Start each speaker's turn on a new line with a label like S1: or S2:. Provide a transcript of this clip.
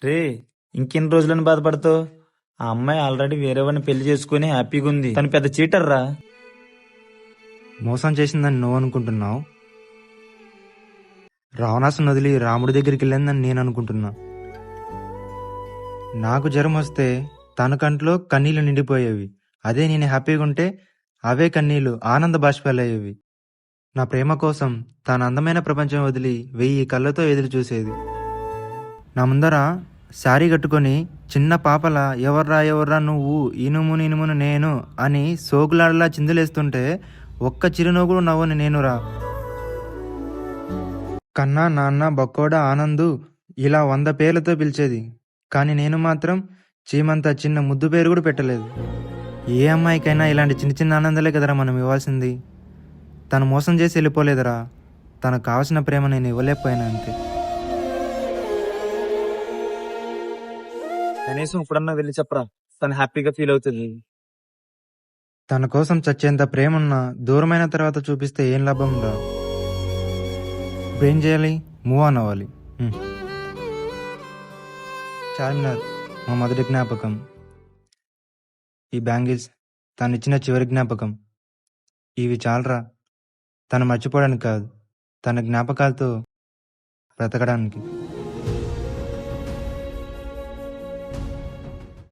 S1: రే, ఇంకెన్ని రోజులని బాధపడతావు? ఆ అమ్మాయి ఆల్రెడీ వేరే వాడిని పెళ్లి చేసుకుని హ్యాపీగా ఉంది. తను పెద్ద చీటర్ రా.
S2: మోసం చేసిందని నువ్వు అనుకుంటున్నావు. రావణాసుని వదిలి రాముడి దగ్గరికి వెళ్ళిందని నేను అనుకుంటున్నా. నాకు జ్వరం వస్తే తన కంట్లో కన్నీళ్లు నిండిపోయేవి. అదే నేను హ్యాపీగా ఉంటే అవే కన్నీళ్లు ఆనంద బాష్పాలయ్యేవి. నా ప్రేమ కోసం తన అందమైన ప్రపంచం వదిలి 1000 కళ్ళతో ఎదురు చూసేది. నా ముందర శారీ కట్టుకొని చిన్న పాపల ఎవర్రా ఎవర్రా నువ్వు, ఇనుమును ఇనుమును నేను అని సోకులాడలా చిందులేస్తుంటే ఒక్క చిరునవ్వు నవ్వుని నేనురా. కన్నా, నాన్న, బక్కోడా, ఆనందు ఇలా 100 పేర్లతో పిలిచేది. కానీ నేను మాత్రం చీమంత చిన్న ముద్దు పేరు కూడా పెట్టలేదు. ఏ అమ్మాయికైనా ఇలాంటి చిన్న చిన్న ఆనందాలే కదరా మనం ఇవ్వాల్సింది. తను మోసం చేసి వెళ్ళిపోలేదురా. తనకు కావాల్సిన ప్రేమ నేను ఇవ్వలేకపోయినా అంతే.
S1: కనీసం ఇప్పుడన్నా వెళ్ళి చెప్పరా, తను హ్యాపీగా ఫీల్ అవుతుంది.
S2: తన కోసం చచ్చేంత ప్రేమన్నా దూరమైన తర్వాత చూపిస్తే ఏం లాభం రా. ఇప్పుడు ఏం చేయాలి? మూవ్ ఆన్ అవ్వాలి. చార్మినార్ మా మొదటి జ్ఞాపకం. ఈ బ్యాంగిల్స్ తను ఇచ్చిన చివరి జ్ఞాపకం. ఇవి చాలరా తను మర్చిపోవడానికి కాదు, తన జ్ఞాపకాలతో బ్రతకడానికి.